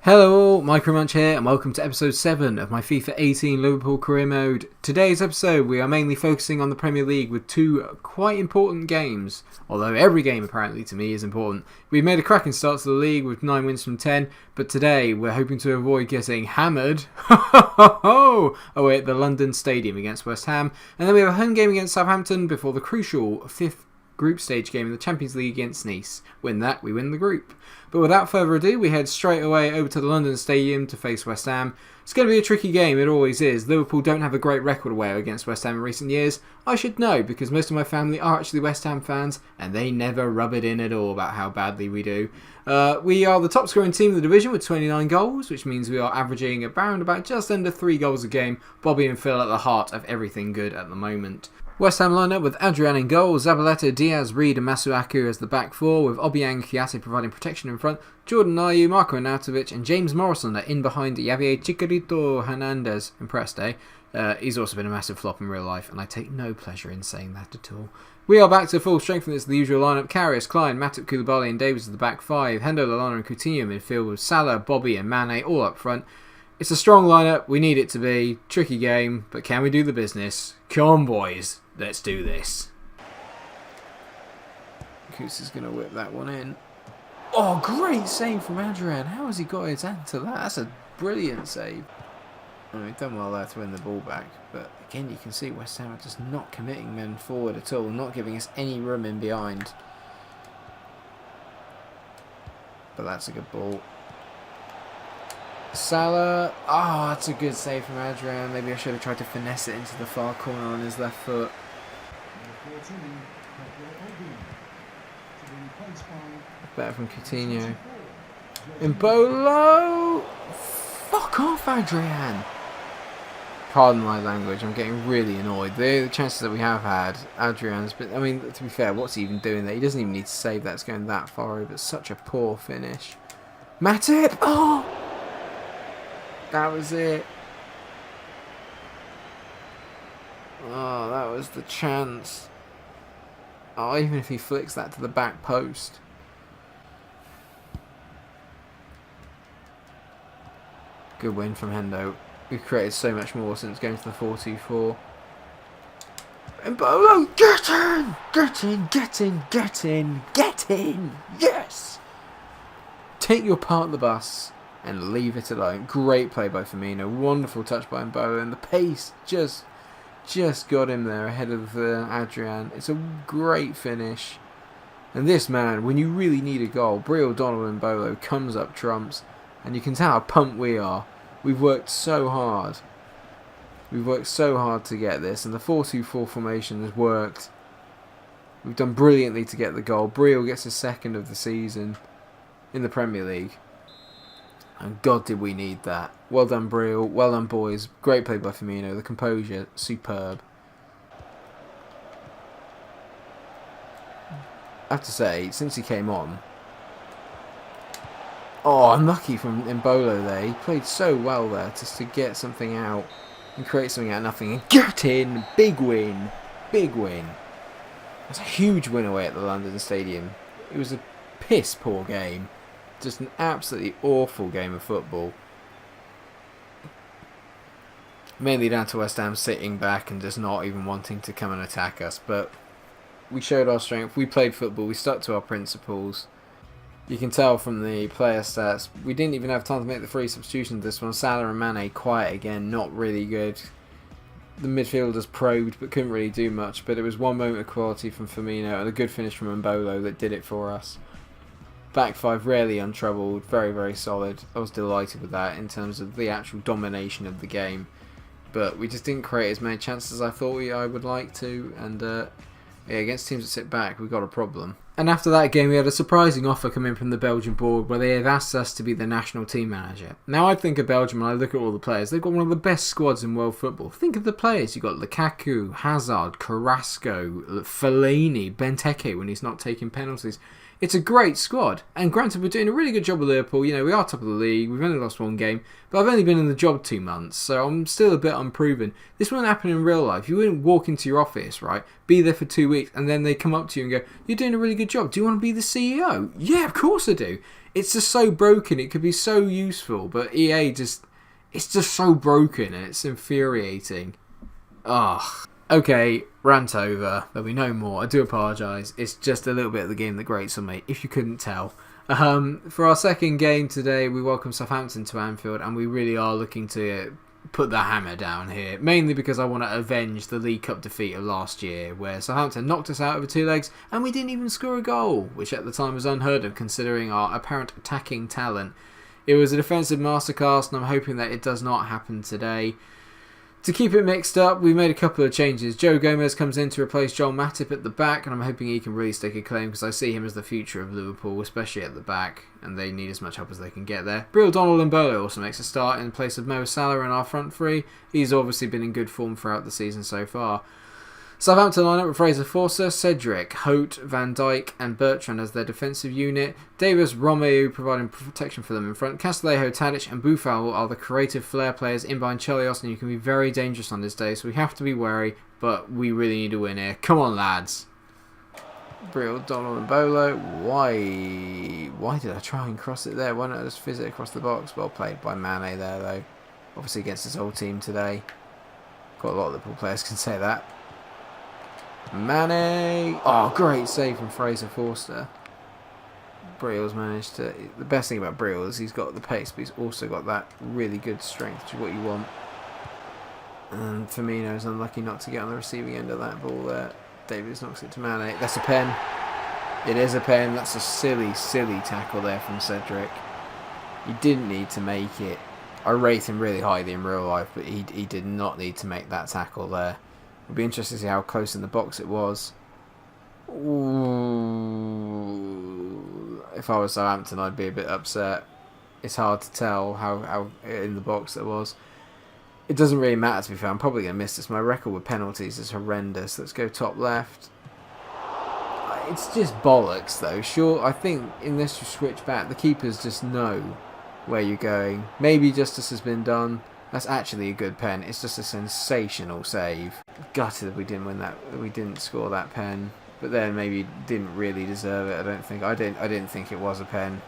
Hello all, MikeRo Munch here and welcome to episode 7 of my FIFA 18 Liverpool career mode. Today's episode we are mainly focusing on the Premier League with two quite important games, although every game apparently to me is important. We've made a cracking start to the league with 9 wins from 10, but today we're hoping to avoid getting hammered away at the London Stadium against West Ham, and then we have a home game against Southampton before the crucial 5th group stage game in the Champions League against Nice. Win that, we win the group. But without further ado, we head straight away over to the London Stadium to face West Ham. It's going to be a tricky game, it always is. Liverpool don't have a great record away against West Ham in recent years. I should know, because most of my family are actually West Ham fans, and they never rub it in at all about how badly we do. We are the top scoring team in the division with 29 goals, which means we are averaging around about just under 3 goals a game. Bobby and Phil at the heart of everything good at the moment. West Ham lineup with Adrian in goal, Zabaleta, Diaz, Reed and Masuaku as the back four, with Obiang Kiate providing protection in front, Jordan Ayew, Marco Arnautovic and James Morrison are in behind Javier Chicharito Hernandez. Impressed, eh? He's also been a massive flop in real life, and I take no pleasure in saying that at all. We are back to full strength, and it's the usual lineup. Karius, Klein, Matip, Koulibaly and Davies at the back five, Hendo, Lallana and Coutinho midfield with Salah, Bobby and Mane all up front. It's a strong lineup, we need it to be. Tricky game, but can we do the business? Come on boys, let's do this. Koos is going to whip that one in. Oh, great save from Adrian. How has he got his hand to that? That's a brilliant save. I mean, done well there to win the ball back, but again you can see West Ham are just not committing men forward at all, not giving us any room in behind. But that's a good ball. Salah, that's a good save from Adrian. Maybe I should have tried to finesse it into the far corner on his left foot. Better from Coutinho. Mbolo! Fuck off, Adrian! Pardon my language, I'm getting really annoyed. The chances that we have had, Adrian's been... I mean, to be fair, what's he even doing there? He doesn't even need to save that. It's going that far over. It's such a poor finish. Matip! Oh! That was it. Oh, that was the chance. Oh, even if he flicks that to the back post. Good win from Hendo. We've created so much more since going to the 4-2-4. And Bolo, get in! Get in! Get in! Get in! Get in! Yes! Take your part of the bus and leave it alone. Great play by Firmino. Wonderful touch by Mbolo, and the pace just got him there ahead of Adrian. It's a great finish. And this man, when you really need a goal, Brie O'Donnell and Mbolo comes up trumps, and you can tell how pumped we are. We've worked so hard. We've worked so hard to get this, and the 4-2-4 formation has worked. We've done brilliantly to get the goal. Briel gets his second of the season in the Premier League. And God did we need that. Well done Briel, well done boys. Great play by Firmino, the composure, superb. I have to say, since he came on... Oh, unlucky from Mbolo there. He played so well there just to get something out and create something out of nothing. And get in! Big win! Big win. That's a huge win away at the London Stadium. It was a piss poor game. Just an absolutely awful game of football. Mainly down to West Ham sitting back and just not even wanting to come and attack us. But we showed our strength. We played football. We stuck to our principles. You can tell from the player stats, we didn't even have time to make the 3 substitutions this one. Salah and Mane quiet again, not really good. The midfielders probed but couldn't really do much, but it was one moment of quality from Firmino and a good finish from Mbolo that did it for us. Back 5 rarely untroubled, very very solid. I was delighted with that in terms of the actual domination of the game. But we just didn't create as many chances as I thought I would like to, and yeah, against teams that sit back, we got a problem. And after that game, we had a surprising offer come in from the Belgian board where they have asked us to be the national team manager. Now, I think of Belgium and I look at all the players. They've got one of the best squads in world football. Think of the players. You've got Lukaku, Hazard, Carrasco, Fellaini, Benteke when he's not taking penalties. It's a great squad. And granted, we're doing a really good job with Liverpool. You know, we are top of the league. We've only lost one game. But I've only been in the job 2 months, so I'm still a bit unproven. This wouldn't happen in real life. You wouldn't walk into your office, right, be there for 2 weeks, and then they come up to you and go, "You're doing a really good job. Do you want to be the CEO?" Yeah, of course I do. It's just so broken. It could be so useful, but EA just... It's just so broken and it's infuriating. Ugh. Okay, rant over. There'll be no more. I do apologise. It's just a little bit of the game that grates on me, if you couldn't tell. For our second game today, we welcome Southampton to Anfield, and we really are looking to put the hammer down here. Mainly because I want to avenge the League Cup defeat of last year, where Southampton knocked us out over 2 legs, and we didn't even score a goal, which at the time was unheard of considering our apparent attacking talent. It was a defensive masterclass, and I'm hoping that it does not happen today. To keep it mixed up, we made a couple of changes. Joe Gomez comes in to replace Joel Matip at the back, and I'm hoping he can really stake a claim because I see him as the future of Liverpool, especially at the back, and they need as much help as they can get there. Breel Donald-Mbolo also makes a start in place of Mo Salah in our front three. He's obviously been in good form throughout the season so far. Southampton lineup with Fraser Forster, Cedric, Holt, Van Dijk and Bertrand as their defensive unit. Davis, Romeu providing protection for them in front. Castillejo, Tadic and Boufal are the creative flair players in behind Chelios, and you can be very dangerous on this day, so we have to be wary, but we really need a win here. Come on, lads. Breel, Donald-Mbolo. Why did I try and cross it there? Why not just fizz it across the box? Well played by Mane there, though. Obviously against his old team today. Quite a lot of Liverpool players can say that. Mane! Oh, great save from Fraser Forster. Breel's managed to... The best thing about Breel is he's got the pace, but he's also got that really good strength, which is what you want. And Firmino's unlucky not to get on the receiving end of that ball there. Davies knocks it to Mane. That's a pen. It is a pen. That's a silly, silly tackle there from Cedric. He didn't need to make it. I rate him really highly in real life, but he did not need to make that tackle there. It'll be interesting to see how close in the box it was. Ooh. If I was Southampton, I'd be a bit upset. It's hard to tell how in the box it was. It doesn't really matter, to be fair. I'm probably going to miss this. My record with penalties is horrendous. Let's go top left. It's just bollocks, though. Sure, I think unless you switch back, the keepers just know where you're going. Maybe justice has been done. That's actually a good pen. It's just a sensational save. Gutted that we didn't win that. We didn't score that pen. But then maybe didn't really deserve it. I don't think. I didn't think it was a pen.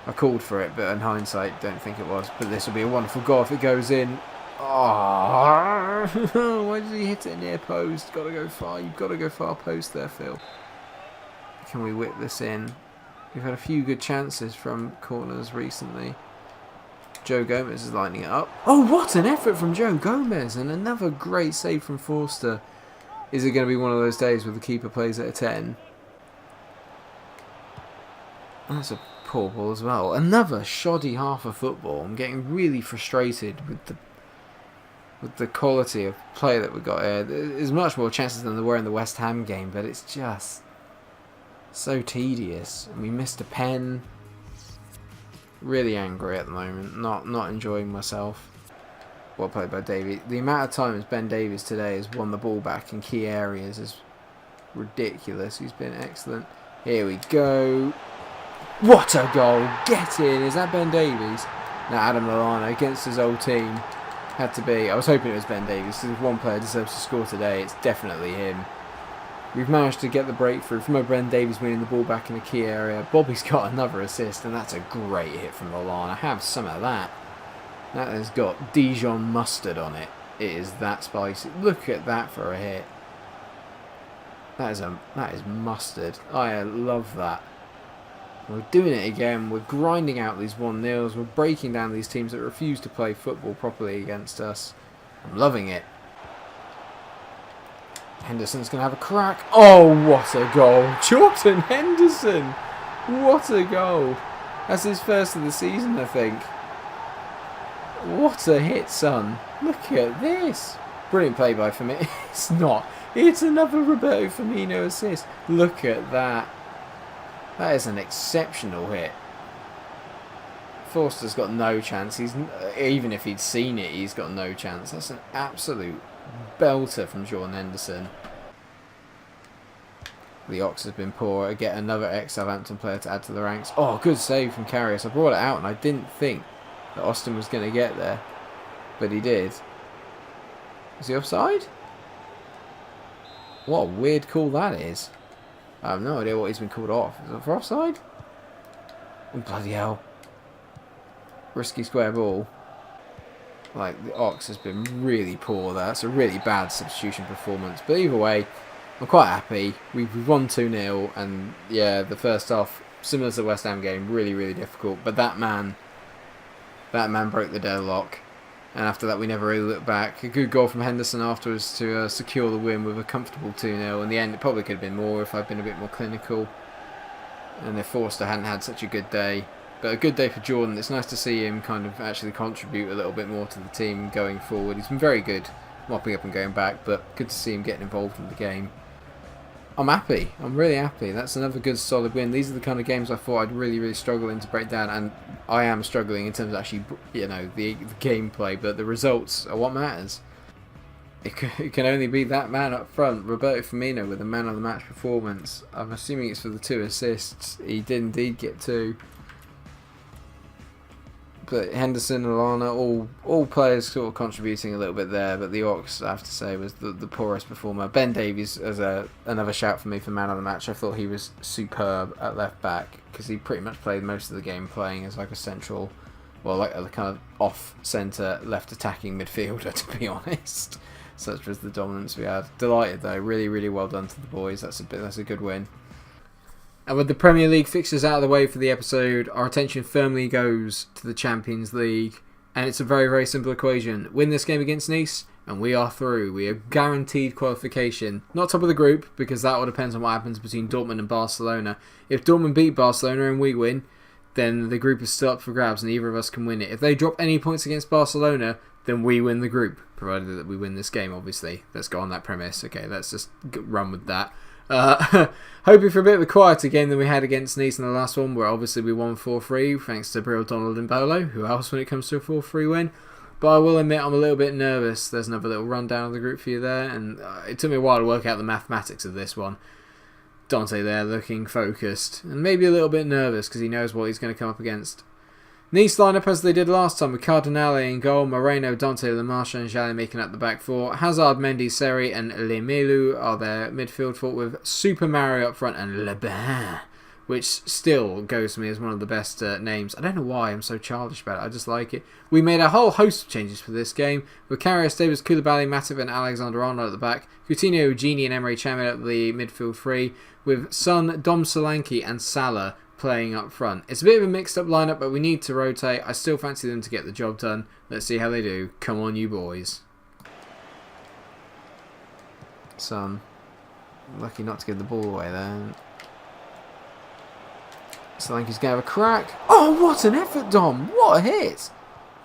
I called for it, but in hindsight, don't think it was. But this will be a wonderful goal if it goes in. Oh, why did he hit it near post? Got to go far. You've got to go far post there, Phil. Can we whip this in? We've had a few good chances from corners recently. Joe Gomez is lining it up. Oh, what an effort from Joe Gomez. And another great save from Forster. Is it going to be one of those days where the keeper plays at a 10? That's a poor ball as well. Another shoddy half of football. I'm getting really frustrated with the quality of play that we got here. There's much more chances than there were in the West Ham game, but it's just so tedious. And we missed a pen. Really angry at the moment. Not enjoying myself. Well played by Davies. The amount of times Ben Davies today has won the ball back in key areas is ridiculous. He's been excellent. Here we go. What a goal! Get in! Is that Ben Davies? Now Adam Lallana against his old team. Had to be. I was hoping it was Ben Davies, because if one player deserves to score today, it's definitely him. We've managed to get the breakthrough from Ben Davies winning the ball back in the key area. Bobby's got another assist, and that's a great hit from Lallana. Have some of that. That has got Dijon mustard on it. It is that spicy. Look at that for a hit. That is mustard. I love that. We're doing it again. We're grinding out these 1-0s. We're breaking down these teams that refuse to play football properly against us. I'm loving it. Henderson's going to have a crack. Oh, what a goal. Jordan Henderson. What a goal. That's his first of the season, I think. What a hit, son. Look at this. Brilliant play by Firmino. It's not. It's another Roberto Firmino assist. Look at that. That is an exceptional hit. Forster's got no chance. Even if he'd seen it, he's got no chance. That's an absolute belter from Jordan Henderson. The Ox has been poor. Get another ex-Southampton player to add to the ranks. Oh, good save from Karius. I brought it out and I didn't think that Austin was going to get there. But he did. Is he offside? What a weird call that is. I have no idea what he's been called off. Is it for offside? Oh, bloody hell. Risky square ball. Like, the Ox has been really poor there. It's a really bad substitution performance. But either way, I'm quite happy. We've won 2-0. And, yeah, the first half, similar to the West Ham game, really, really difficult. But that man broke the deadlock. And after that, we never really looked back. A good goal from Henderson afterwards to secure the win with a comfortable 2-0. In the end, it probably could have been more if I'd been a bit more clinical. And if Forster hadn't had such a good day. But a good day for Jordan. It's nice to see him kind of actually contribute a little bit more to the team going forward. He's been very good mopping up and going back, but good to see him getting involved in the game. I'm happy. I'm really happy. That's another good solid win. These are the kind of games I thought I'd really, really struggle in to break down, and I am struggling in terms of actually, you know, the gameplay, but the results are what matters. It can only be that man up front, Roberto Firmino, with a man of the match performance. I'm assuming it's for the 2 assists. He did indeed get 2. But Henderson and Lallana, all players sort of contributing a little bit there. But the Ox, I have to say, was the poorest performer. Ben Davies as another shout for me for man of the match. I thought he was superb at left back because he pretty much played most of the game playing as like a central, well, like a kind of off-centre left attacking midfielder, to be honest. Such was the dominance we had. Delighted though, really, really well done to the boys. That's a good win. And with the Premier League fixtures out of the way for the episode, our attention firmly goes to the Champions League. And it's a very, very simple equation. Win this game against Nice, and we are through. We are guaranteed qualification. Not top of the group, because that all depends on what happens between Dortmund and Barcelona. If Dortmund beat Barcelona and we win, then the group is still up for grabs, and either of us can win it. If they drop any points against Barcelona, then we win the group, provided that we win this game, obviously. Let's go on that premise. Okay, let's just run with that. Hoping for a bit of a quieter game than we had against Nice in the last one, where obviously we won 4-3 thanks to Brill, Donald and Bolo. Who else when it comes to a 4-3 win? But I will admit I'm a little bit nervous. There's another little rundown of the group for you there, and it took me a while to work out the mathematics of this one. Dante there looking focused and maybe a little bit nervous because he knows what he's going to come up against. Nice line up as they did last time with Cardinale in goal, Moreno, Dante, Lamarche and Jale making up the back four. Hazard, Mendy, Seri and Lemelu are their midfield four with Super Mario up front and Le Bain, which still goes to me as one of the best names. I don't know why I'm so childish about it, I just like it. We made a whole host of changes for this game with Karius, Davis, Koulibaly, Matip and Alexander-Arnold at the back, Coutinho, Gini and Emre Can at the midfield three, with Son, Dom Solanke and Salah playing up front. It's a bit of a mixed up lineup, but we need to rotate. I still fancy them to get the job done. Let's see how they do. Come on, you boys. Son, lucky not to give the ball away there. Solanke's going to have a crack. Oh, what an effort, Dom. What a hit.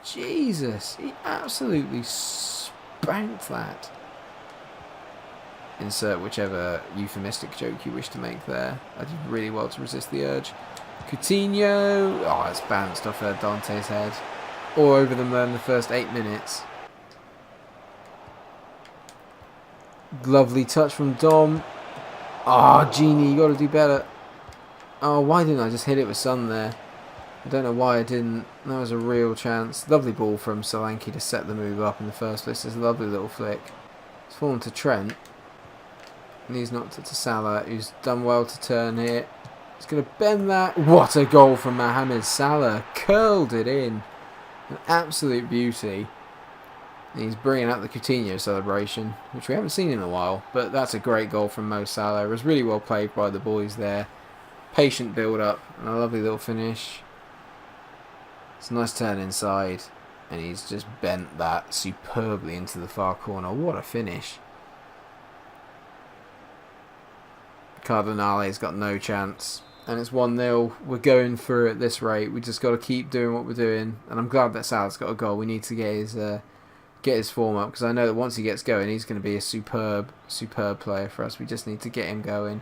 Jesus, he absolutely spanked that. Insert whichever euphemistic joke you wish to make there. I did really well to resist the urge. Coutinho. Oh, it's bounced off Dante's head. All over them there in the first 8 minutes. Lovely touch from Dom. Oh, Genie, you got to do better. Oh, why didn't I just hit it with Son there? I don't know why I didn't. That was a real chance. Lovely ball from Solanke to set the move up in the first place. It's a lovely little flick. It's fallen to Trent. And he's knocked it to Salah, who's done well to turn here. He's going to bend that. What a goal from Mohamed Salah. Curled it in. An absolute beauty. And he's bringing out the Coutinho celebration, which we haven't seen in a while. But that's a great goal from Mo Salah. It was really well played by the boys there. Patient build-up and a lovely little finish. It's a nice turn inside. And he's just bent that superbly into the far corner. What a finish. Cardinale's got no chance. And it's 1-0. We're going through at this rate. We just got to keep doing what we're doing. And I'm glad that Salah's got a goal. We need to get his form up. Because I know that once he gets going, he's going to be a superb player for us. We just need to get him going.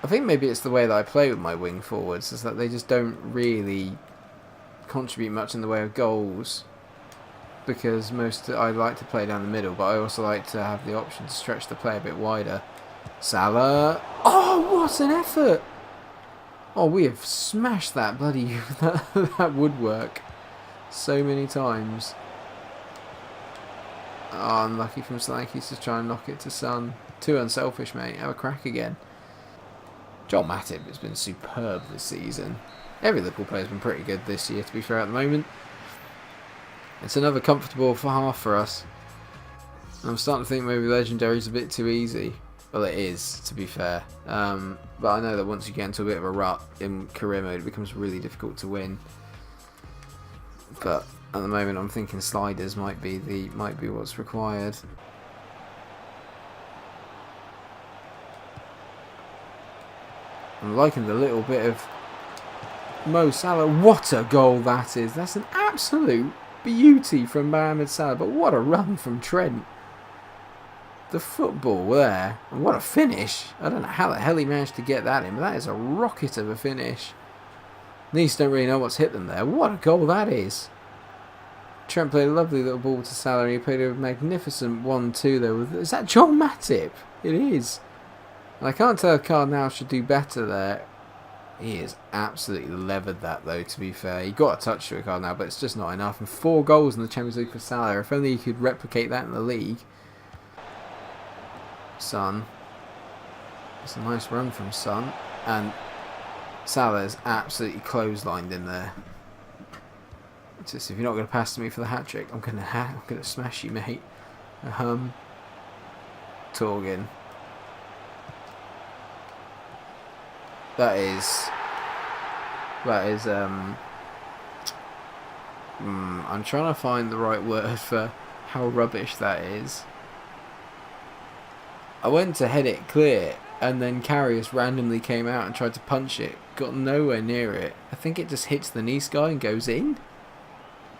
I think maybe it's the way that I play with my wing forwards. Is that they just don't really contribute much in the way of goals. Because I like to play down the middle. But I also like to have the option to stretch the play a bit wider. Salah. Oh, what an effort! Oh, we have smashed that bloody that woodwork so many times. Oh, unlucky from Solanke's to try and knock it to Son. Too unselfish, mate. Have a crack again. Joel Matip has been superb this season. Every Liverpool player's been pretty good this year, to be fair, at the moment. It's another comfortable half for us. I'm starting to think maybe Legendary's a bit too easy. Well, it is, to be fair. But I know that once you get into a bit of a rut in career mode, it becomes really difficult to win. But at the moment, I'm thinking sliders might be what's required. I'm liking the little bit of Mo Salah. What a goal that is! That's an absolute beauty from Mohamed Salah. But what a run from Trent! The football there, and what a finish. I don't know how the hell he managed to get that in, but that is a rocket of a finish. Nice don't really know what's hit them there. What a goal that is. Trent played a lovely little ball to Salah, and he played a magnificent 1-2 there. Is that Joel Matip? It is. And I can't tell if Cardinal should do better there. He has absolutely levered that, though, to be fair. He got a touch to it, Cardinal, but it's just not enough. And 4 goals in the Champions League for Salah. If only he could replicate that in the league. Son. It's a nice run from Son. And Salah's absolutely clotheslined in there. It's just, if you're not going to pass to me for the hat-trick, I'm gonna smash you, mate. Torgan. That is I'm trying to find the right word for how rubbish that is. I went to head it clear, and then Karius randomly came out and tried to punch it. Got nowhere near it. I think it just hits the Nice guy and goes in.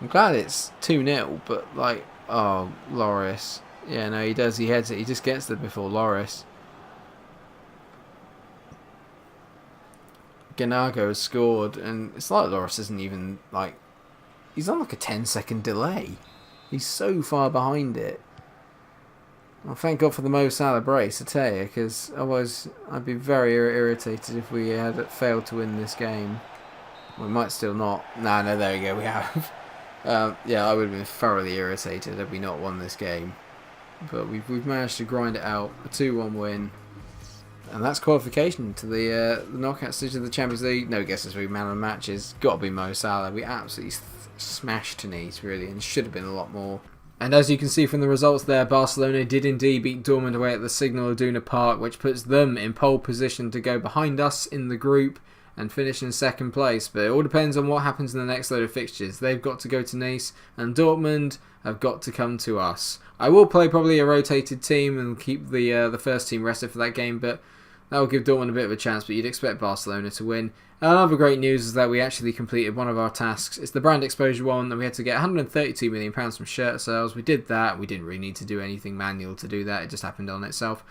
I'm glad it's 2-0, but like, oh, Loris. Yeah, no, he does. He heads it. He just gets there before Loris. Ganago has scored, and it's like Loris isn't even, like, he's on like a 10-second delay. He's so far behind it. Well, thank God for the Mo Salah brace, I tell you, because otherwise I'd be very irritated if we had failed to win this game. We might still not. No, there we go, we have. Yeah, I would have been thoroughly irritated had we not won this game. But we've managed to grind it out, a 2-1 win. And that's qualification to the knockout stage of the Champions League. No guesses for man of the match is got to be Mo Salah. We absolutely smashed Nice, really, and should have been a lot more. And as you can see from the results there, Barcelona did indeed beat Dortmund away at the Signal Iduna Park, which puts them in pole position to go behind us in the group and finish in second place. But it all depends on what happens in the next load of fixtures. They've got to go to Nice, and Dortmund have got to come to us. I will play probably a rotated team and keep the first team rested for that game, but that will give Dortmund a bit of a chance, but you'd expect Barcelona to win. Another great news is that we actually completed one of our tasks. It's the brand exposure one, and we had to get £132 million from shirt sales. We did that. We didn't really need to do anything manual to do that. It just happened on itself.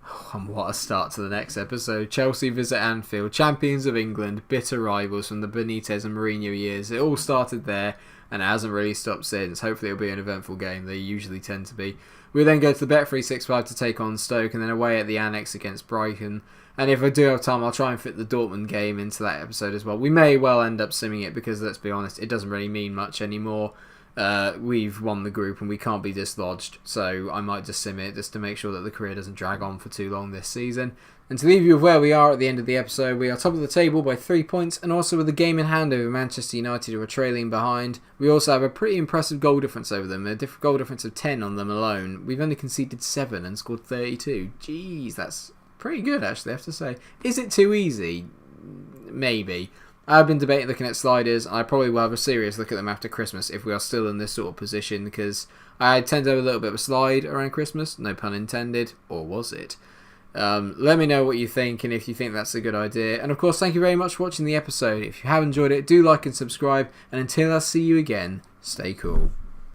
Oh, and what a start to the next episode. Chelsea visit Anfield. Champions of England. Bitter rivals from the Benitez and Mourinho years. It all started there, and it hasn't really stopped since. Hopefully it'll be an eventful game. They usually tend to be. We then go to the Bet365 to take on Stoke, and then away at the Annex against Brighton. And if I do have time, I'll try and fit the Dortmund game into that episode as well. We may well end up simming it because, let's be honest, it doesn't really mean much anymore. We've won the group and we can't be dislodged, so I might just sim it just to make sure that the career doesn't drag on for too long this season. And to leave you with where we are at the end of the episode, we are top of the table by 3 points, and also with a game in hand over Manchester United, who are trailing behind. We also have a pretty impressive goal difference over them, a goal difference of 10 on them alone. We've only conceded 7 and scored 32. Jeez, that's pretty good, actually, I have to say. Is it too easy? Maybe. I've been debating looking at sliders, and I probably will have a serious look at them after Christmas if we are still in this sort of position, because I tend to have a little bit of a slide around Christmas, no pun intended, or was it? Let me know what you think, and if you think that's a good idea. And of course, thank you very much for watching the episode. If you have enjoyed it, do like and subscribe, and until I see you again, stay cool.